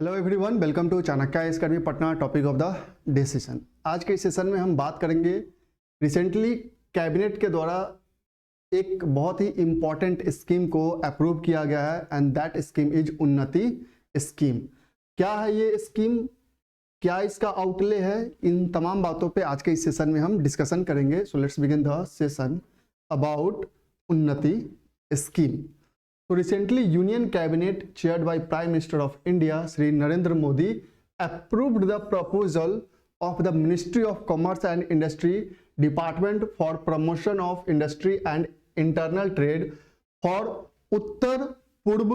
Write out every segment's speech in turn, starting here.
Hello everyone, welcome to Chanakya academy Patna. Topic of the day session. आज के इस session में हम बात करेंगे रिसेंटली कैबिनेट के द्वारा एक बहुत ही इम्पॉर्टेंट स्कीम को अप्रूव किया गया है एंड दैट स्कीम इज उन्नति स्कीम। क्या है ये स्कीम, क्या इसका आउटले है, इन तमाम बातों पे आज के इस सेशन में हम डिस्कशन करेंगे। So let's begin the session about उन्नति scheme. So recently, Union Cabinet, chaired by Prime Minister of India, Shri Narendra Modi, approved the proposal of the Ministry of Commerce and Industry Department for Promotion of Industry and Internal Trade for Uttar Purb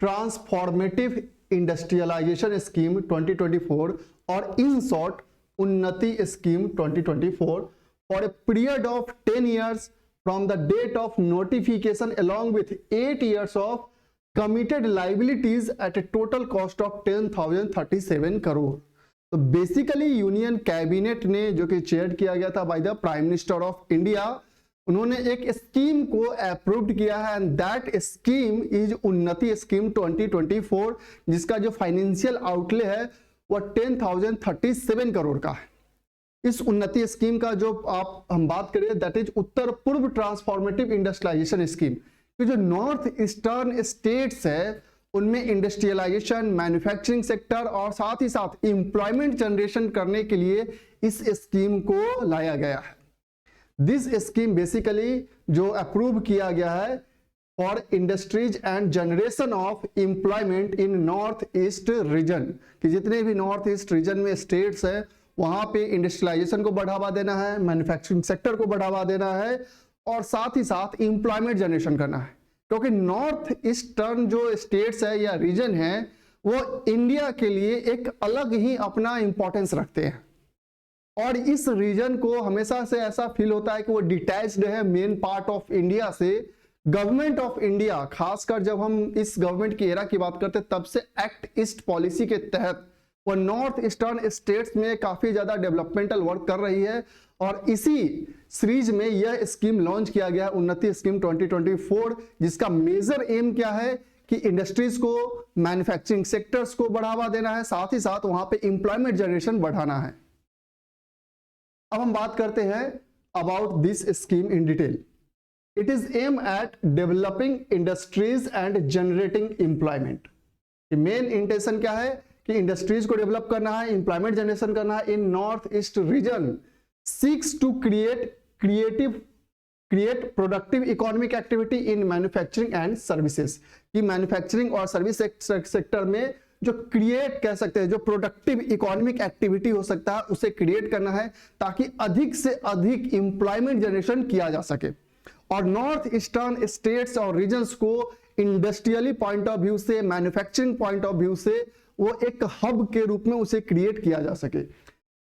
Transformative Industrialization Scheme 2024, or in short, Unnati Scheme 2024, for a period of 10 years. From the date of notification along with 8 years of committed liabilities at a total cost of 10,037 crore. तो basically union cabinet ने जो कि chair किया गया था by the prime minister of India, उन्होंने एक scheme को अप्रूव्ड किया है एंड दैट स्कीम इज उन्नति स्कीम 2024, जिसका जो फाइनेंशियल आउटले है वह 10,037 करोड़ का है। इस उन्नति स्कीम का जो हम बात करें दैट इज उत्तर पूर्व ट्रांसफॉर्मेटिव इंडस्ट्रियलाइजेशन स्कीम। कि जो नॉर्थ ईस्टर्न स्टेट्स है उनमें इंडस्ट्रियलाइजेशन, मैन्युफैक्चरिंग सेक्टर और साथ ही साथ एम्प्लॉयमेंट जनरेशन करने के लिए इस स्कीम को लाया गया है। दिस स्कीम बेसिकली जो अप्रूव किया गया है for industries and generation of employment in north east reason, कि जितने भी नॉर्थ ईस्ट रीजन में स्टेट्स है वहां पे इंडस्ट्रियलाइजेशन को बढ़ावा देना है, मैन्युफैक्चरिंग सेक्टर को बढ़ावा देना है और साथ ही साथ एम्प्लॉयमेंट जनरेशन करना है। क्योंकि नॉर्थ ईस्टर्न जो स्टेट्स है या रीजन है वो इंडिया के लिए एक अलग ही अपना इंपॉर्टेंस रखते हैं और इस रीजन को हमेशा से ऐसा फील होता है कि वो डिटैच्ड है मेन पार्ट ऑफ इंडिया से। गवर्नमेंट ऑफ इंडिया, खासकर जब हम इस गवर्नमेंट की एरा की बात करते हैं तब से एक्ट ईस्ट पॉलिसी के तहत वो नॉर्थ ईस्टर्न स्टेट्स में काफी ज्यादा डेवलपमेंटल वर्क कर रही है और इसी सीरीज में यह स्कीम लॉन्च किया गया उन्नति स्कीम 2024, जिसका मेजर एम क्या है कि इंडस्ट्रीज को, मैन्युफैक्चरिंग सेक्टर्स को बढ़ावा देना है, साथ ही साथ वहां पे एम्प्लॉयमेंट जनरेशन बढ़ाना है। अब हम बात करते हैं about this scheme in detail. It is aim at developing industries and generating employment. Main intention क्या है कि इंडस्ट्रीज को डेवलप करना है, एम्प्लॉयमेंट जनरेशन करना है in north east region, seeks to create productive economic activity in manufacturing and services. कि manufacturing और सर्विस सेक्टर में जो क्रिएट कह सकते हैं, जो प्रोडक्टिव इकोनॉमिक एक्टिविटी हो सकता है उसे क्रिएट करना है ताकि अधिक से अधिक एम्प्लॉयमेंट जनरेशन किया जा सके। और नॉर्थ ईस्टर्न स्टेट्स और रीजन्स को इंडस्ट्रियली पॉइंट ऑफ व्यू से, मैन्युफैक्चरिंग पॉइंट ऑफ व्यू से वो एक हब के रूप में उसे क्रिएट किया जा सके।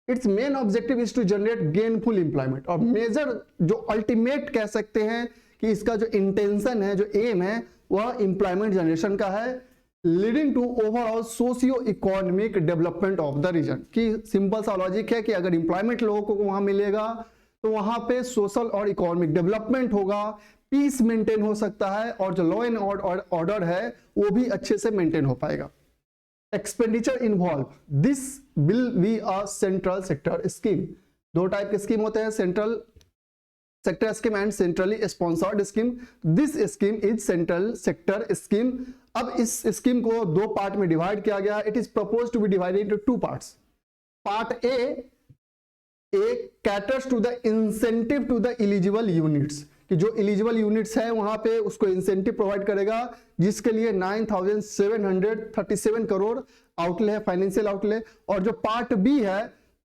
Its main objective is to generate gainful employment. और मेजर जो अल्टीमेट कह सकते हैं कि इसका जो इंटेंशन है, जो एम है, वह एम्प्लॉयमेंट जनरेशन का है, leading to overall socio economic development of the region. कि सिंपल सा लॉजिक है कि अगर एम्प्लॉयमेंट लोगों को वहां मिलेगा तो वहां पे सोशल और इकोनॉमिक डेवलपमेंट होगा, पीस मेंटेन हो सकता है और जो लॉ एंड ऑर्डर है वो भी अच्छे से मेंटेन हो पाएगा। Expenditure involve this will be a central sector scheme. दो टाइप के स्कीम होते हैं, central sector scheme and centrally sponsored scheme. This scheme is central sector scheme. अब इस स्कीम को दो पार्ट में डिवाइड किया गया। It is proposed to be divided into two parts. Part A caters to the incentive to the eligible units, कि जो eligible units है वहां पे उसको इंसेंटिव प्रोवाइड करेगा, जिसके लिए 9,737 करोड़ आउटले है, फाइनेंशियल आउटले। और जो पार्ट बी है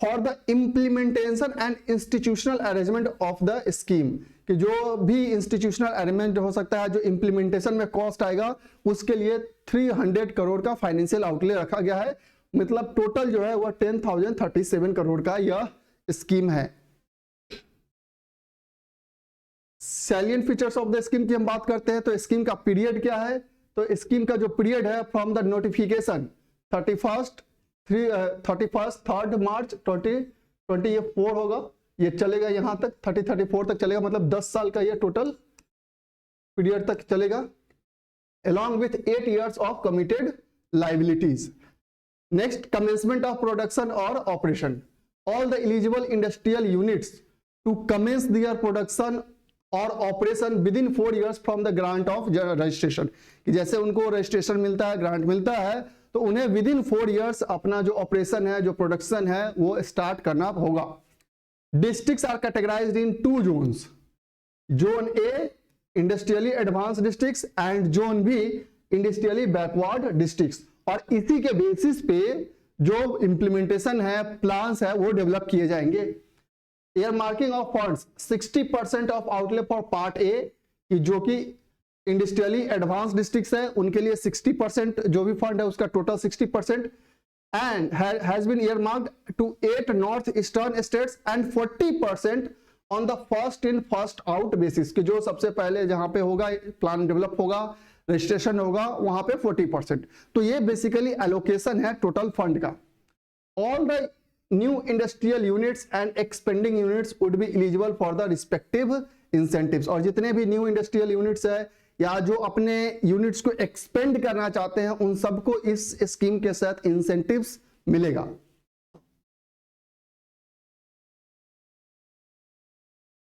for the implementation and institutional arrangement of the scheme, कि जो भी इंस्टीट्यूशनल अरेंजमेंट हो सकता है, जो इंप्लीमेंटेशन में कॉस्ट आएगा उसके लिए 300 करोड़ का फाइनेंशियल आउटले रखा गया है। मतलब टोटल जो है वह 10,037 करोड़ का यह स्कीम है। Salient features of the scheme की हम बात करते हैं तो स्कीम का पीरियड क्या है, तो स्कीम का जो पीरियड है फ्रॉम द नोटिफिकेशन 3 मार्च 2024 होगा, ये चलेगा यहां तक 34 तक चलेगा, मतलब 10 साल का ये टोटल पीरियड तक चलेगा। along with 8 years of committed liabilities। Next, commencement of production और operation, all the eligible industrial units to commence their production और operation within 4 years from the grant of registration, कि जैसे उनको registration मिलता है, grant मिलता है, तो उन्हें विद इन 4 years अपना जो ऑपरेशन है, जो प्रोडक्शन है, वो स्टार्ट करना होगा। Districts are categorized in 2 zones, zone A industrially advance districts and zone B industrially backward districts, और इसी के बेसिस पे जो इंप्लीमेंटेशन है, प्लान्स है, वो डेवलप किए जाएंगे। Air marking of funds, 60% of outlay for part A, कि जो कि इंडस्ट्रियली एडवांस डिस्ट्रिक्ट्स है उनके लिए 60% जो भी फंड है उसका total 60%, and has been earmarked to 8 north eastern states and 40% on the first in first out basis, कि जो सबसे पहले जहां पे होगा प्लान डेवलप होगा, रजिस्ट्रेशन होगा, वहां पे 40%। तो ये बेसिकली एलोकेशन है टोटल फंड का। All the new industrial units and expanding units would be eligible for the respective incentives, और जितने भी न्यू इंडस्ट्रियल यूनिट्स है या जो अपने यूनिट्स को एक्सपेंड करना चाहते हैं उन सबको इस स्कीम के साथ इंसेंटिव्स मिलेगा।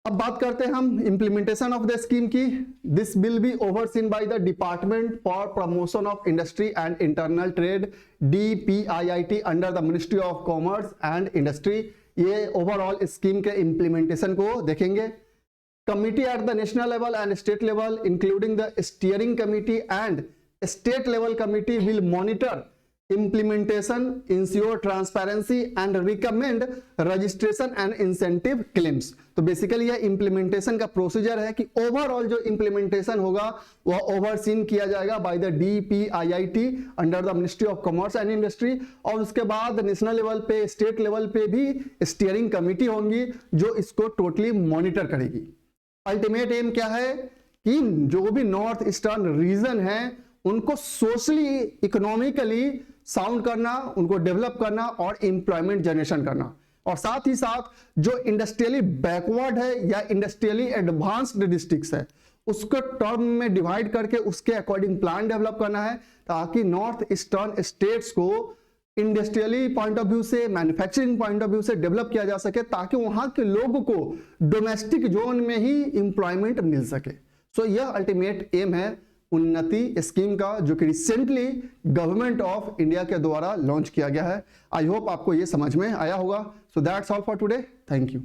अब बात करते हैं हम इंप्लीमेंटेशन ऑफ द स्कीम की। This will be overseen by the department for promotion of industry and internal trade, DPIIT, under the ministry of commerce and industry. ये ओवरऑल स्कीम के इंप्लीमेंटेशन को देखेंगे। Committee at the national level and state level including the steering committee and state level committee will monitor implementation, ensure transparency and recommend registration and incentive claims। तो basically यह implementation का procedure है कि overall जो implementation होगा वह overseen किया जाएगा by the DPIIT under the ministry of commerce and industry, और उसके बाद नेशनल लेवल पे, स्टेट लेवल पे भी स्टीयरिंग कमिटी होंगी जो इसको टोटली मॉनिटर करेगी। अल्टीमेट एम क्या है कि जो भी नॉर्थ ईस्टर्न रीजन है उनको सोशली, इकोनॉमिकली साउंड करना, उनको डेवलप करना और एम्प्लॉयमेंट जनरेशन करना, और साथ ही साथ जो इंडस्ट्रियली बैकवर्ड है या इंडस्ट्रियली एडवांस्ड डिस्ट्रिक्ट्स है उसको टर्म में डिवाइड करके उसके अकॉर्डिंग प्लान डेवलप करना है, ताकि नॉर्थ ईस्टर्न स्टेट्स को इंडस्ट्रियली पॉइंट ऑफ व्यू से, मैन्युफैक्चरिंग पॉइंट ऑफ व्यू से डेवलप किया जा सके, ताकि वहां के लोगों को डोमेस्टिक जोन में ही एम्प्लॉयमेंट मिल सके। सो यह अल्टीमेट एम है उन्नति स्कीम का, जो कि रिसेंटली गवर्नमेंट ऑफ इंडिया के द्वारा लॉन्च किया गया है। आई होप आपको ये समझ में आया होगा। So that's all for today, thank you.